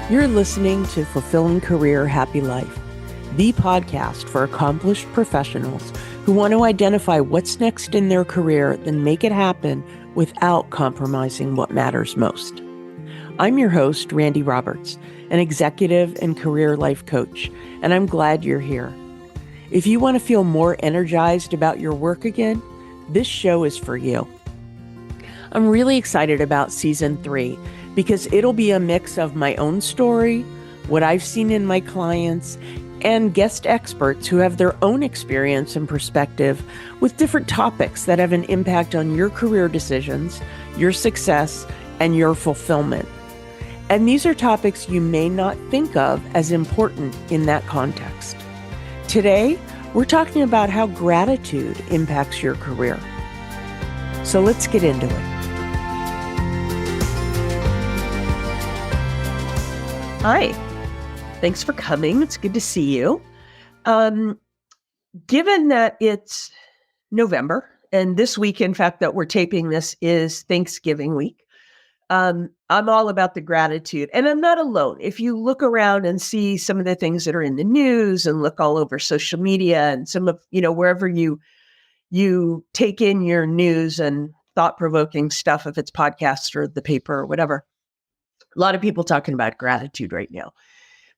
You're listening to Fulfilling Career, Happy Life, the podcast for accomplished professionals who want to identify what's next in their career, then make it happen without compromising what matters most. I'm your host, Randi Roberts, an executive and career life coach, and I'm glad you're here. If you want to feel more energized about your work again, this show is for you. I'm really excited about season 3 because it'll be a mix of my own story, what I've seen in my clients, and guest experts who have their own experience and perspective with different topics that have an impact on your career decisions, your success, and your fulfillment. And these are topics you may not think of as important in that context. Today, we're talking about how gratitude impacts your career. So let's get into it. Hi, thanks for coming. It's good to see you. Given that it's November, and this week, in fact, that we're taping this is Thanksgiving week, I'm all about the gratitude, and I'm not alone. If you look around and see some of the things that are in the news and look all over social media and some of, wherever you take in your news and thought-provoking stuff, if it's podcasts or the paper or whatever, a lot of people talking about gratitude right now.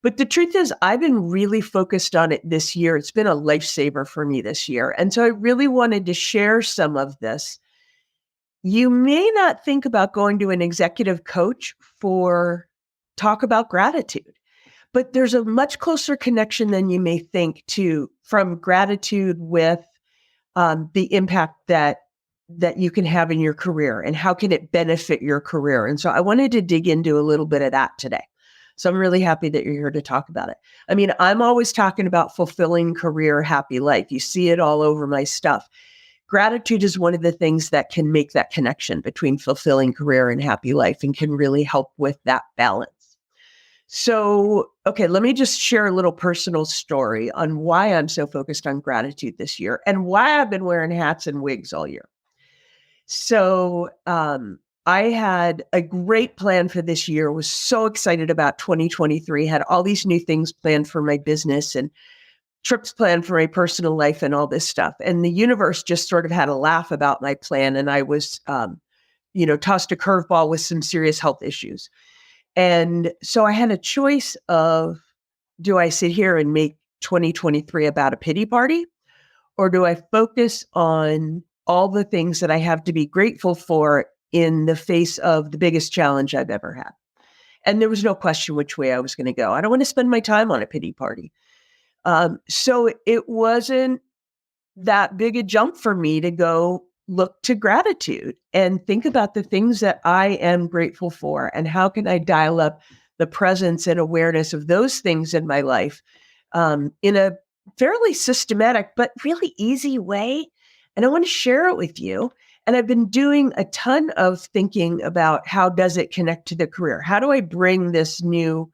But the truth is, I've been really focused on it this year. It's been a lifesaver for me this year. And so I really wanted to share some of this. You may not think about going to an executive coach for talk about gratitude, but there's a much closer connection than you may think from gratitude with the impact that you can have in your career and how can it benefit your career. And so I wanted to dig into a little bit of that today. So I'm really happy that you're here to talk about it. I mean, I'm always talking about fulfilling career, happy life. You see it all over my stuff. Gratitude is one of the things that can make that connection between fulfilling career and happy life and can really help with that balance. So, okay, let me just share a little personal story on why I'm so focused on gratitude this year and why I've been wearing hats and wigs all year. So, I had a great plan for this year, was so excited about 2023, had all these new things planned for my business and trips planned for my personal life and all this stuff. And the universe just sort of had a laugh about my plan. And I was, tossed a curveball with some serious health issues. And so I had a choice of, do I sit here and make 2023 about a pity party? Or do I focus on all the things that I have to be grateful for in the face of the biggest challenge I've ever had? And there was no question which way I was going to go. I don't want to spend my time on a pity party. So it wasn't that big a jump for me to go look to gratitude and think about the things that I am grateful for and how can I dial up the presence and awareness of those things in my life in a fairly systematic but really easy way. And I want to share it with you. And I've been doing a ton of thinking about how does it connect to the career? How do I bring this new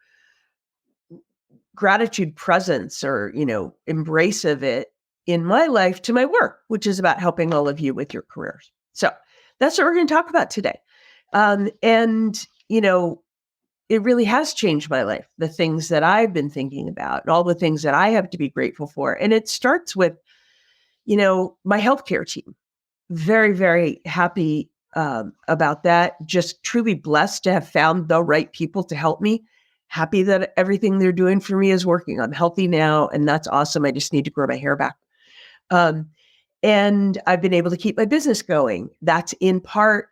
gratitude presence or, embrace of it in my life to my work, which is about helping all of you with your careers. So that's what we're going to talk about today. It really has changed my life, the things that I've been thinking about and all the things that I have to be grateful for. And it starts with, my healthcare team. Very, very happy about that. Just truly blessed to have found the right people to help me. Happy that everything they're doing for me is working. I'm healthy now, and that's awesome. I just need to grow my hair back. And I've been able to keep my business going. That's in part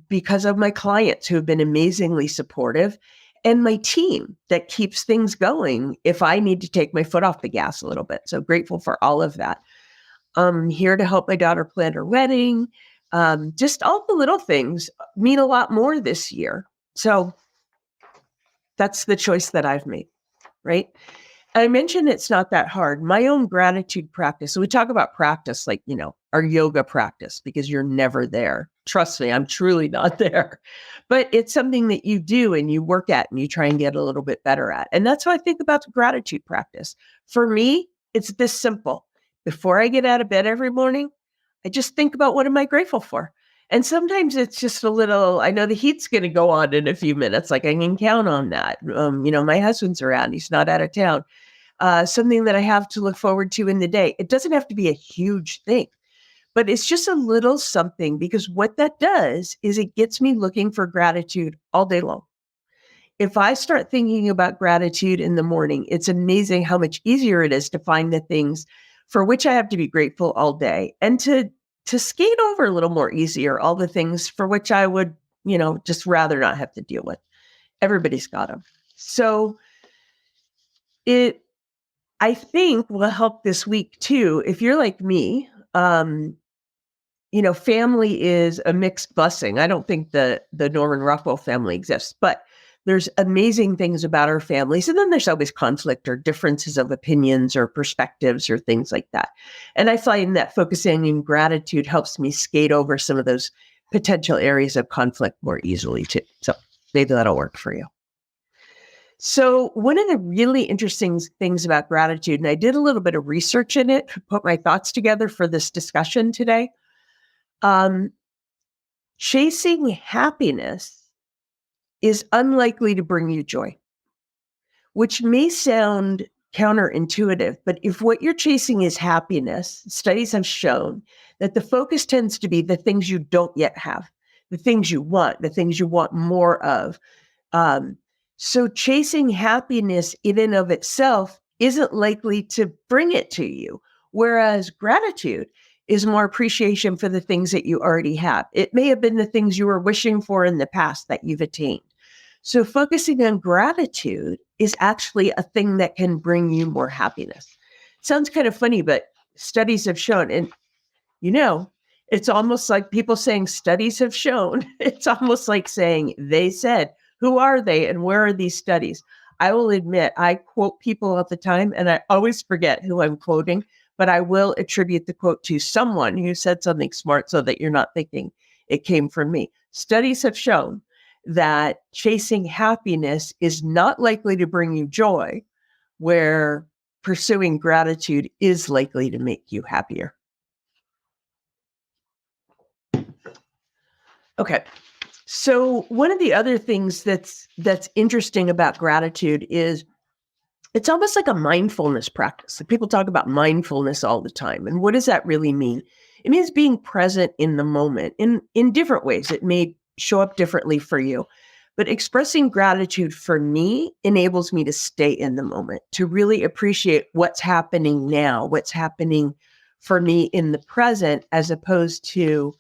because of my clients who have been amazingly supportive and my team that keeps things going if I need to take my foot off the gas a little bit. So grateful for all of that. I'm here to help my daughter plan her wedding. Just all the little things mean a lot more this year. So that's the choice that I've made, right? I mentioned it's not that hard. My own gratitude practice. So we talk about practice like, our yoga practice, because you're never there. Trust me, I'm truly not there. But it's something that you do and you work at and you try and get a little bit better at. And that's how I think about the gratitude practice. For me, it's this simple. Before I get out of bed every morning, I just think about what am I grateful for? And sometimes it's just a little, I know the heat's going to go on in a few minutes. Like I can count on that. My husband's around. He's not out of town. Something that I have to look forward to in the day. It doesn't have to be a huge thing, but it's just a little something, because what that does is it gets me looking for gratitude all day long. If I start thinking about gratitude in the morning, it's amazing how much easier it is to find the things for which I have to be grateful all day, and to skate over a little more easier all the things for which I would, just rather not have to deal with. Everybody's got them. So it, I think, will help this week too. If you're like me, family is a mixed blessing. I don't think the Norman Rockwell family exists, but there's amazing things about our families. And then there's always conflict or differences of opinions or perspectives or things like that. And I find that focusing on gratitude helps me skate over some of those potential areas of conflict more easily too. So maybe that'll work for you. So one of the really interesting things about gratitude, and I did a little bit of research in it, put my thoughts together for this discussion today. Chasing happiness is unlikely to bring you joy, which may sound counterintuitive, but if what you're chasing is happiness, studies have shown that the focus tends to be the things you don't yet have, the things you want more of. So chasing happiness in and of itself isn't likely to bring it to you, whereas gratitude is more appreciation for the things that you already have. It may have been the things you were wishing for in the past that you've attained. So focusing on gratitude is actually a thing that can bring you more happiness. Sounds kind of funny, but studies have shown, and it's almost like people saying studies have shown. It's almost like saying they said. Who are they and where are these studies? I will admit, I quote people all the time and I always forget who I'm quoting, but I will attribute the quote to someone who said something smart so that you're not thinking it came from me. Studies have shown that chasing happiness is not likely to bring you joy, where pursuing gratitude is likely to make you happier. Okay. So one of the other things that's interesting about gratitude is it's almost like a mindfulness practice. Like people talk about mindfulness all the time. And what does that really mean? It means being present in the moment in different ways. It may show up differently for you. But expressing gratitude for me enables me to stay in the moment, to really appreciate what's happening now, what's happening for me in the present, as opposed to,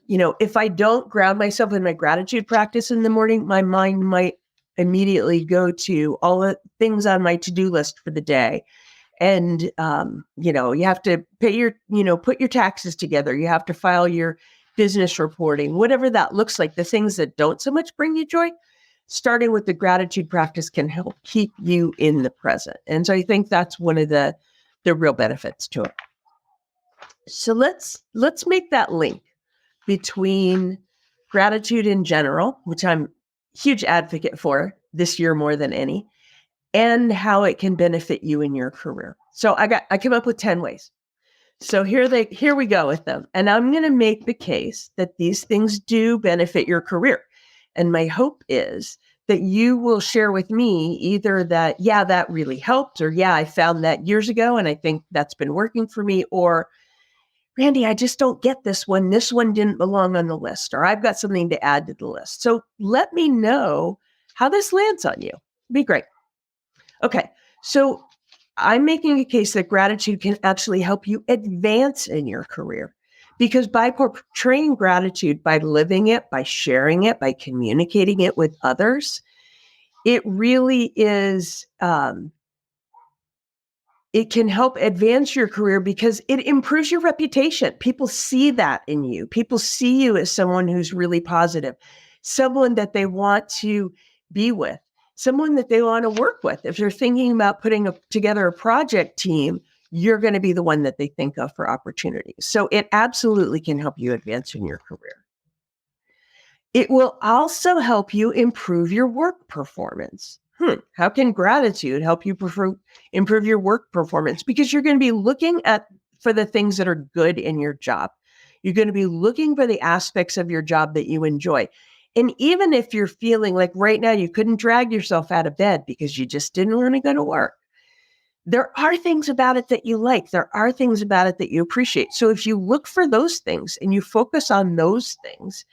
if I don't ground myself in my gratitude practice in the morning, my mind might immediately go to all the things on my to-do list for the day. And, you have to pay put your taxes together. You have to file your business reporting, whatever that looks like, the things that don't so much bring you joy. Starting with the gratitude practice can help keep you in the present. And so I think that's one of the real benefits to it. So let's make that link between gratitude in general, which I'm a huge advocate for this year more than any, and how it can benefit you in your career. So I came up with 10 ways. So here we go with them. And I'm going to make the case that these things do benefit your career. And my hope is that you will share with me either that, yeah, that really helped, or yeah, I found that years ago and I think that's been working for me, or Randi, I just don't get this one. This one didn't belong on the list, or I've got something to add to the list. So let me know how this lands on you. It'd be great. Okay. So I'm making a case that gratitude can actually help you advance in your career, because by portraying gratitude, by living it, by sharing it, by communicating it with others, it really is, it can help advance your career because it improves your reputation. People see that in you. People see you as someone who's really positive, someone that they want to be with, someone that they want to work with. If they're thinking about putting together a project team, you're going to be the one that they think of for opportunities. So it absolutely can help you advance in your career. It will also help you improve your work performance. How can gratitude help you improve your work performance? Because you're going to be looking for the things that are good in your job. You're going to be looking for the aspects of your job that you enjoy. And even if you're feeling like right now you couldn't drag yourself out of bed because you just didn't want to go to work, there are things about it that you like. There are things about it that you appreciate. So if you look for those things and you focus on those things,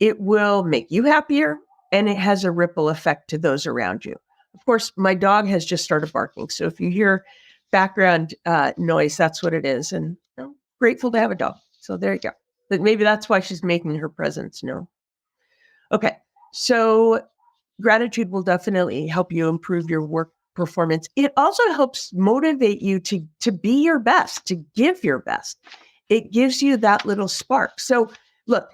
it will make you happier, and it has a ripple effect to those around you. Of course, my dog has just started barking. So if you hear background noise, that's what it is. And I'm grateful to have a dog. So there you go. But maybe that's why she's making her presence known. Okay. So gratitude will definitely help you improve your work performance. It also helps motivate you to be your best, to give your best. It gives you that little spark. So look,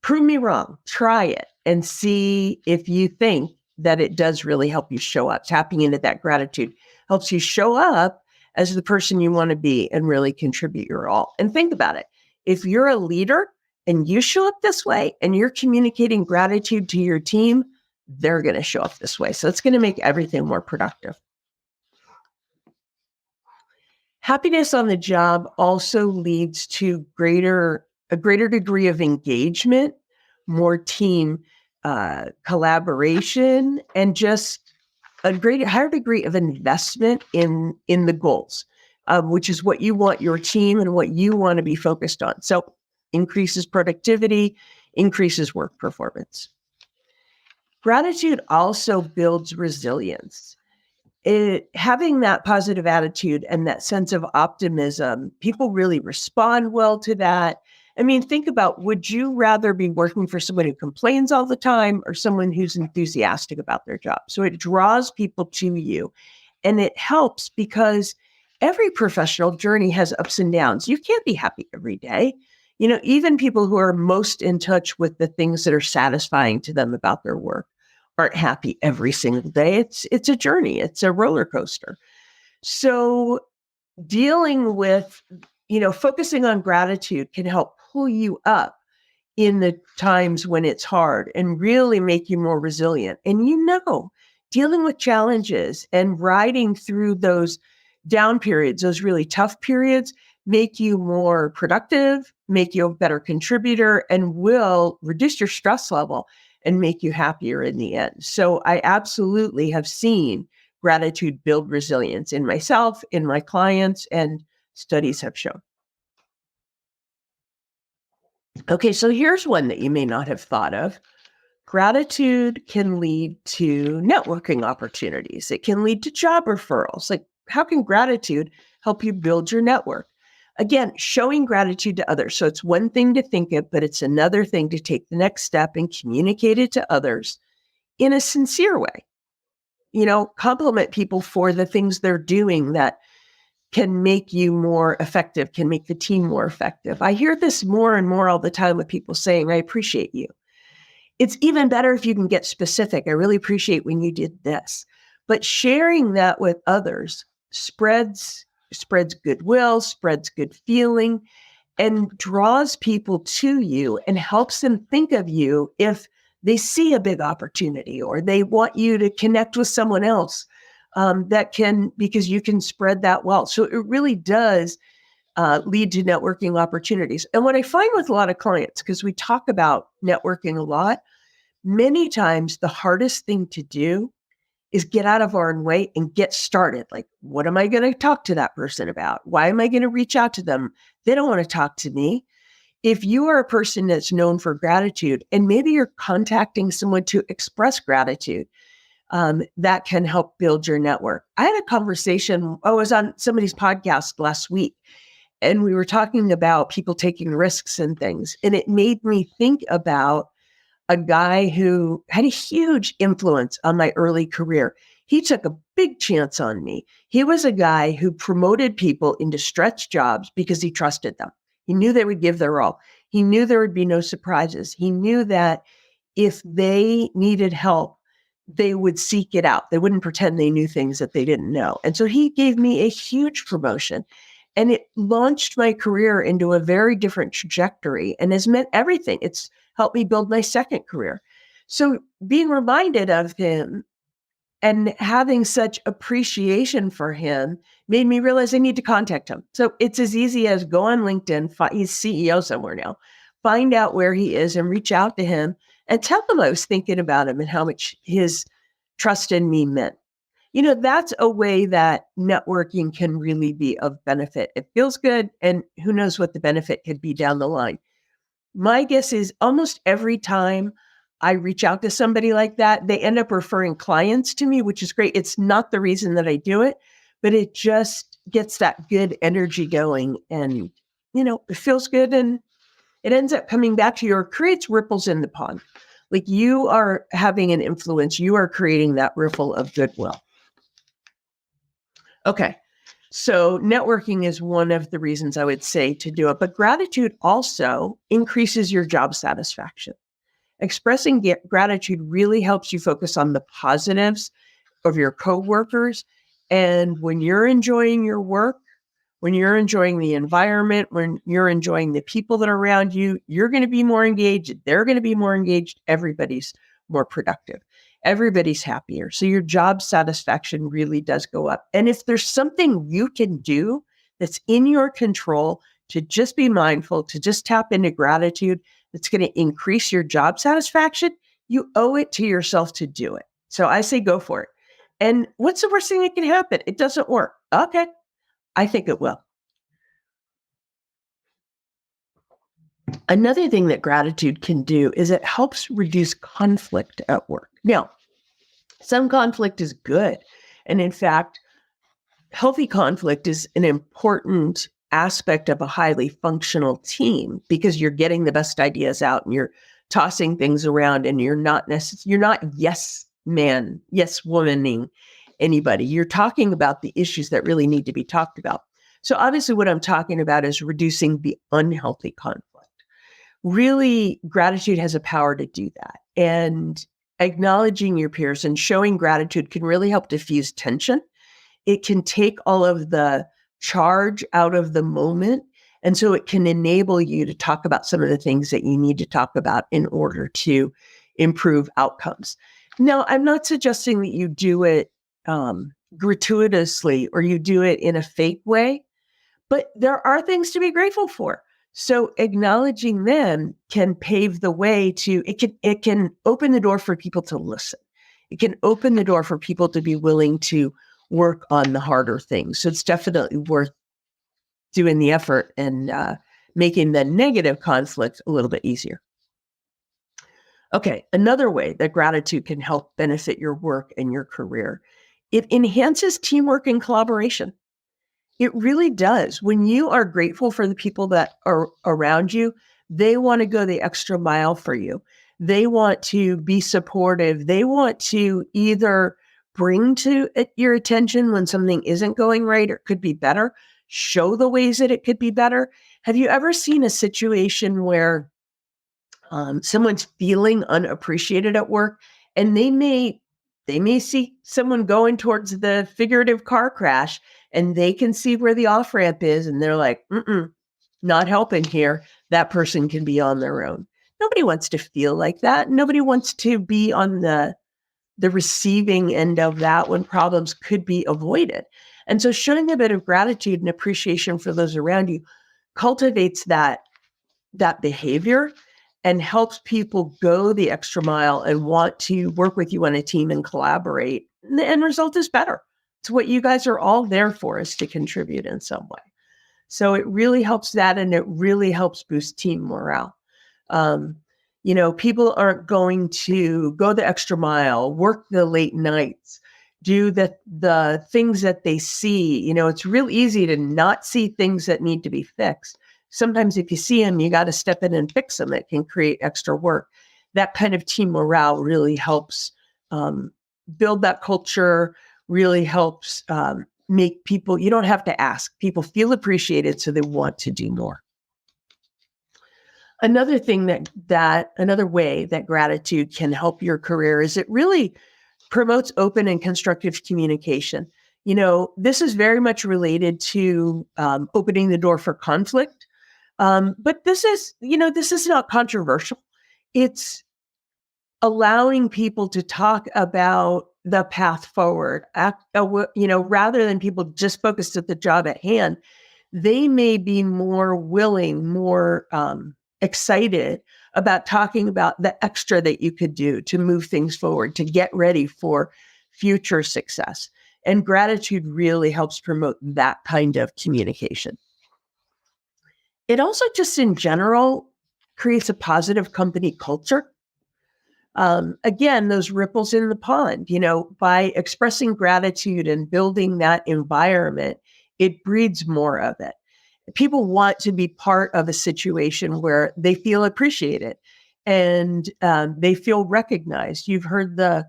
prove me wrong, try it and see if you think that it does really help you show up. Tapping into that gratitude helps you show up as the person you want to be and really contribute your all. And think about it. If you're a leader and you show up this way and you're communicating gratitude to your team, they're going to show up this way. So it's going to make everything more productive. Happiness on the job also leads to a greater degree of engagement, more team collaboration, and just a higher degree of investment in the goals, which is what you want your team and what you want to be focused on. So increases productivity, increases work performance. Gratitude also builds resilience. Having that positive attitude and that sense of optimism, people really respond well to that. I mean, think about, would you rather be working for someone who complains all the time or someone who's enthusiastic about their job? So it draws people to you, and it helps because every professional journey has ups and downs. You can't be happy every day. You know, even people who are most in touch with the things that are satisfying to them about their work aren't happy every single day. It's a journey. It's a roller coaster. So dealing with, focusing on gratitude can help pull you up in the times when it's hard and really make you more resilient. And dealing with challenges and riding through those down periods, those really tough periods, make you more productive, make you a better contributor, and will reduce your stress level and make you happier in the end. So I absolutely have seen gratitude build resilience in myself, in my clients, and studies have shown. Okay, so here's one that you may not have thought of. Gratitude can lead to networking opportunities. It can lead to job referrals. Like, how can gratitude help you build your network? Again, showing gratitude to others. So it's one thing to think it, but it's another thing to take the next step and communicate it to others in a sincere way. Compliment people for the things they're doing that can make you more effective, can make the team more effective. I hear this more and more all the time with people saying, I appreciate you. It's even better if you can get specific. I really appreciate when you did this. But sharing that with others spreads goodwill, spreads good feeling, and draws people to you and helps them think of you if they see a big opportunity or they want you to connect with someone else because you can spread that well. So it really does lead to networking opportunities. And what I find with a lot of clients, because we talk about networking a lot, many times the hardest thing to do is get out of our own way and get started. Like, what am I going to talk to that person about? Why am I going to reach out to them? They don't want to talk to me. If you are a person that's known for gratitude and maybe you're contacting someone to express gratitude, that can help build your network. I had a conversation, I was on somebody's podcast last week, and we were talking about people taking risks and things. And it made me think about a guy who had a huge influence on my early career. He took a big chance on me. He was a guy who promoted people into stretch jobs because he trusted them. He knew they would give their all. He knew there would be no surprises. He knew that if they needed help, they would seek it out. They wouldn't pretend they knew things that they didn't know. And so he gave me a huge promotion, and it launched my career into a very different trajectory and has meant everything. It's helped me build my second career. So being reminded of him And having such appreciation for him made me realize I need to contact him. So it's as easy as go on LinkedIn, he's CEO somewhere now, find out where he is and reach out to him and tell him I was thinking about him and how much his trust in me meant. That's a way that networking can really be of benefit. It feels good, and who knows what the benefit could be down the line. My guess is almost every time I reach out to somebody like that, they end up referring clients to me, which is great. It's not the reason that I do it, but it just gets that good energy going, and, it feels good, and it ends up coming back to you or creates ripples in the pond. Like you are having an influence, you are creating that ripple of goodwill. Okay. So networking is one of the reasons I would say to do it, but gratitude also increases your job satisfaction. Expressing gratitude really helps you focus on the positives of your coworkers. And when you're enjoying your work, when you're enjoying the environment, when you're enjoying the people that are around you, you're going to be more engaged. They're going to be more engaged. Everybody's more productive. Everybody's happier. So your job satisfaction really does go up. And if there's something you can do that's in your control to just be mindful, to just tap into gratitude, that's going to increase your job satisfaction, you owe it to yourself to do it. So I say go for it. And what's the worst thing that can happen? It doesn't work. Okay. I think it will. Another thing that gratitude can do is it helps reduce conflict at work. Now, some conflict is good. And in fact, healthy conflict is an important aspect of a highly functional team because you're getting the best ideas out and you're tossing things around and you're not yes man, yes womaning anybody. You're talking about the issues that really need to be talked about. So obviously what I'm talking about is reducing the unhealthy conflict. Really, gratitude has a power to do that. And acknowledging your peers and showing gratitude can really help diffuse tension. It can take all of the charge out of the moment. And so it can enable you to talk about some of the things that you need to talk about in order to improve outcomes. Now, I'm not suggesting that you do it gratuitously or you do it in a fake way, but there are things to be grateful for. So acknowledging them can pave the way to, it can open the door for people to listen. It can open the door for people to be willing to work on the harder things. So it's definitely worth doing the effort and making the negative conflict a little bit easier. Okay, another way that gratitude can help benefit your work and your career, it enhances teamwork and collaboration. It really does. When you are grateful for the people that are around you, they want to go the extra mile for you. They want to be supportive. They want to either bring to your attention when something isn't going right or could be better, show the ways that it could be better. Have you ever seen a situation where someone's feeling unappreciated at work and they may see someone going towards the figurative car crash and they can see where the off ramp is and they're like, not helping here. That person can be on their own. Nobody wants to feel like that. Nobody wants to be on the receiving end of that when problems could be avoided. And so showing a bit of gratitude and appreciation for those around you cultivates that behavior and helps people go the extra mile and want to work with you on a team and collaborate. And the end result is better. It's what you guys are all there for, is to contribute in some way. So it really helps that, and it really helps boost team morale. People aren't going to go the extra mile, work the late nights, do the things that they see. It's real easy to not see things that need to be fixed. Sometimes if you see them, you got to step in and fix them. It can create extra work. That kind of team morale really helps build that culture, really helps make people, you don't have to ask. People feel appreciated, so they want to do more. Another thing another way that gratitude can help your career is it really promotes open and constructive communication. This is very much related to opening the door for conflict. But this is not controversial. It's allowing people to talk about the path forward. Rather than people just focused at the job at hand, they may be more willing, more excited about talking about the extra that you could do to move things forward, to get ready for future success. And gratitude really helps promote that kind of communication. It also just in general creates a positive company culture. Again, those ripples in the pond, by expressing gratitude and building that environment, it breeds more of it. People want to be part of a situation where they feel appreciated and they feel recognized. You've heard the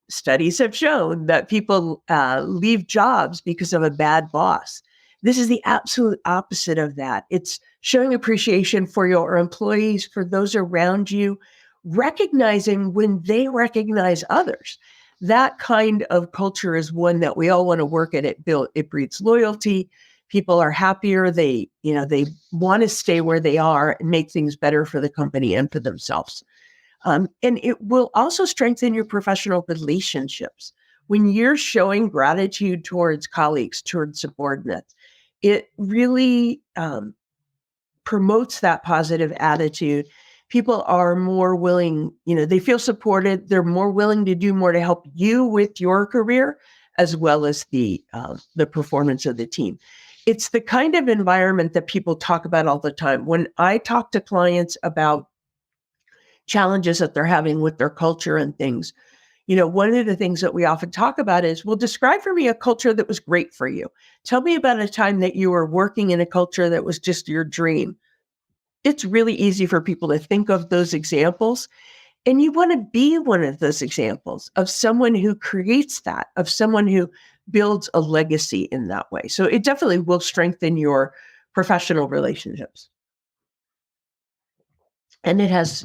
studies have shown that people leave jobs because of a bad boss. This is the absolute opposite of that. It's showing appreciation for your employees, for those around you, recognizing when they recognize others. That kind of culture is one that we all want to work at. It breeds loyalty. People are happier. They want to stay where they are and make things better for the company and for themselves. And it will also strengthen your professional relationships. When you're showing gratitude towards colleagues, towards subordinates, it really promotes that positive attitude. People are more willing, they feel supported. They're more willing to do more to help you with your career, as well as the performance of the team. It's the kind of environment that people talk about all the time. When I talk to clients about challenges that they're having with their culture and things, one of the things that we often talk about is, well, describe for me a culture that was great for you. Tell me about a time that you were working in a culture that was just your dream. It's really easy for people to think of those examples. And you want to be one of those examples of someone who creates that, of someone who builds a legacy in that way. So it definitely will strengthen your professional relationships. And it has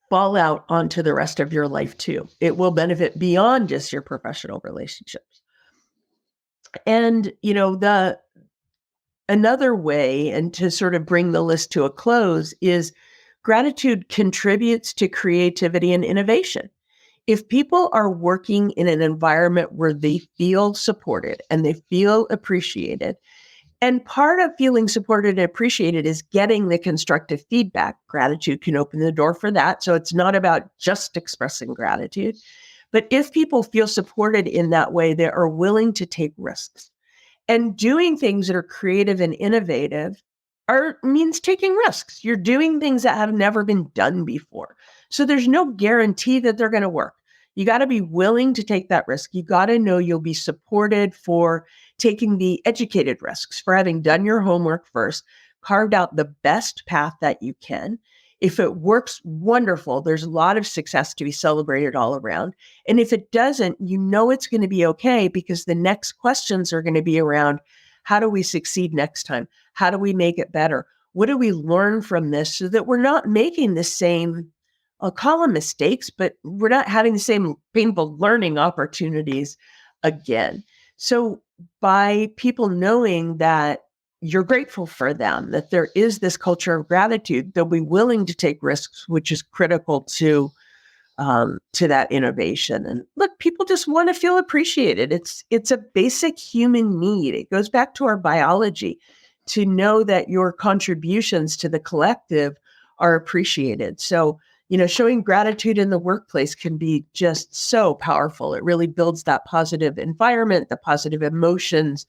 fallout onto the rest of your life too. It will benefit beyond just your professional relationships. And, another way, and to sort of bring the list to a close, is gratitude contributes to creativity and innovation. If people are working in an environment where they feel supported and they feel appreciated, and part of feeling supported and appreciated is getting the constructive feedback. Gratitude can open the door for that. So it's not about just expressing gratitude. But if people feel supported in that way, they are willing to take risks. And doing things that are creative and innovative means taking risks. You're doing things that have never been done before. So there's no guarantee that they're going to work. You got to be willing to take that risk. You got to know you'll be supported for taking the educated risks, for having done your homework first, carved out the best path that you can. If it works, wonderful. There's a lot of success to be celebrated all around. And if it doesn't, it's going to be okay, because the next questions are going to be around, how do we succeed next time? How do we make it better? What do we learn from this so that we're not making the same, I'll call them mistakes, but we're not having the same painful learning opportunities again. So by people knowing that you're grateful for them, that there is this culture of gratitude, they'll be willing to take risks, which is critical to that innovation. And look, people just want to feel appreciated. It's a basic human need. It goes back to our biology to know that your contributions to the collective are appreciated. So, showing gratitude in the workplace can be just so powerful. It really builds that positive environment, the positive emotions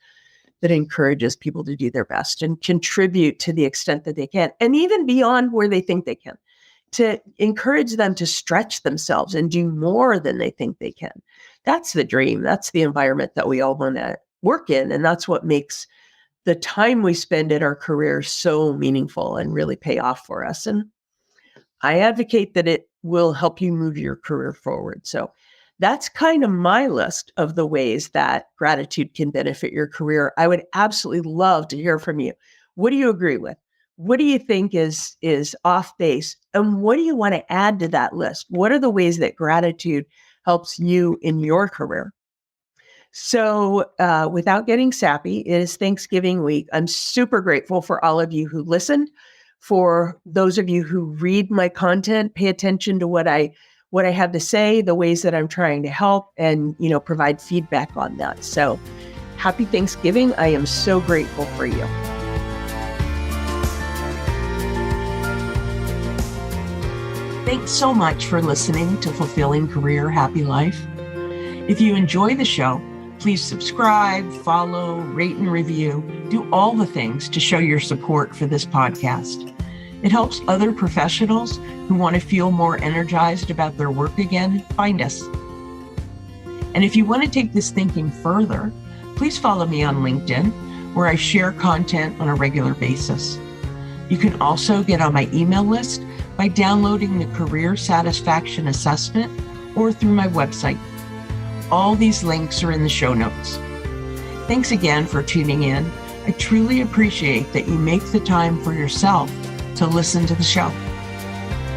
that encourages people to do their best and contribute to the extent that they can, and even beyond where they think they can, to encourage them to stretch themselves and do more than they think they can. That's the dream. That's the environment that we all want to work in. And that's what makes the time we spend in our careers so meaningful and really pay off for us. And I advocate that it will help you move your career forward. So that's kind of my list of the ways that gratitude can benefit your career. I would absolutely love to hear from you. What do you agree with? What do you think is off base? And what do you want to add to that list? What are the ways that gratitude helps you in your career? So without getting sappy, it is Thanksgiving week. I'm super grateful for all of you who listened. For those of you who read my content, pay attention to what I what I have to say, the ways that I'm trying to help, and, provide feedback on that. So happy Thanksgiving. I am so grateful for you. Thanks so much for listening to Fulfilling Career, Happy Life. If you enjoy the show, please subscribe, follow, rate, and review. Do all the things to show your support for this podcast. It helps other professionals who want to feel more energized about their work again find us. And if you want to take this thinking further, please follow me on LinkedIn, where I share content on a regular basis. You can also get on my email list by downloading the Career Satisfaction Assessment or through my website. All these links are in the show notes. Thanks again for tuning in. I truly appreciate that you make the time for yourself to listen to the show.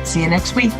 See you next week.